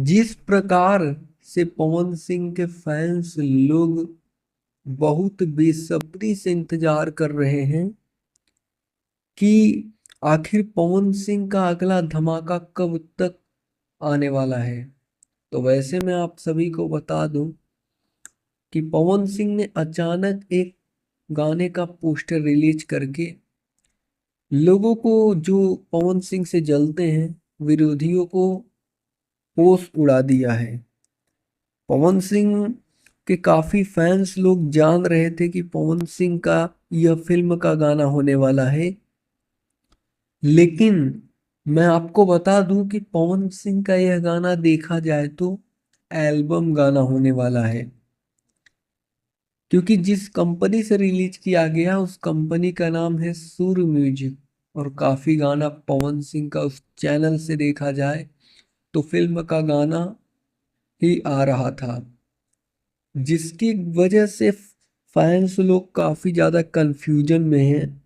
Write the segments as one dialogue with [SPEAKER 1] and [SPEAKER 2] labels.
[SPEAKER 1] जिस प्रकार से पवन सिंह के फैंस लोग बहुत बेसब्री से इंतजार कर रहे हैं कि आखिर पवन सिंह का अगला धमाका कब तक आने वाला है। तो वैसे मैं आप सभी को बता दूं कि पवन सिंह ने अचानक एक गाने का पोस्टर रिलीज करके लोगों को, जो पवन सिंह से जलते हैं, विरोधियों को होश उड़ा दिया है। पवन सिंह के काफी फैंस लोग जान रहे थे कि पवन सिंह का यह फिल्म का गाना होने वाला है, लेकिन मैं आपको बता दूं कि पवन सिंह का यह गाना देखा जाए तो एल्बम गाना होने वाला है, क्योंकि जिस कंपनी से रिलीज किया गया उस कंपनी का नाम है सुर म्यूजिक। और काफी गाना पवन सिंह का उस चैनल से देखा जाए तो फिल्म का गाना ही आ रहा था, जिसकी वजह से फैंस लोग काफी ज्यादा कंफ्यूजन में हैं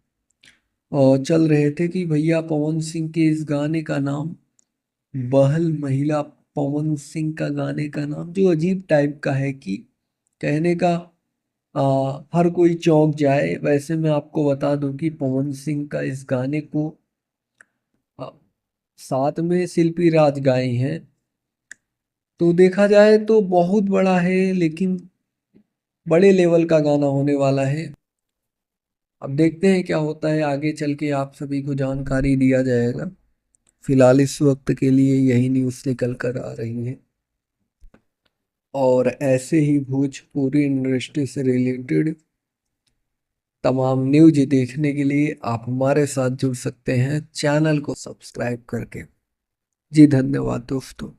[SPEAKER 1] और चल रहे थे कि भैया पवन सिंह के इस गाने का नाम बहल महिला, पवन सिंह का गाने का नाम जो अजीब टाइप का है कि कहने का हर कोई चौंक जाए। वैसे मैं आपको बता दूं कि पवन सिंह का इस गाने को आ, साथ में शिल्पी राज गाए हैं, तो देखा जाए तो बहुत बड़ा है, लेकिन बड़े लेवल का गाना होने वाला है। अब देखते हैं क्या होता है, आगे चल के आप सभी को जानकारी दिया जाएगा। फिलहाल इस वक्त के लिए यही न्यूज़ निकल कर आ रही है, और ऐसे ही भोजपुरी इंडस्ट्री से रिलेटेड तमाम न्यूज देखने के लिए आप हमारे साथ जुड़ सकते हैं चैनल को सब्सक्राइब करके। जी धन्यवाद दोस्तों।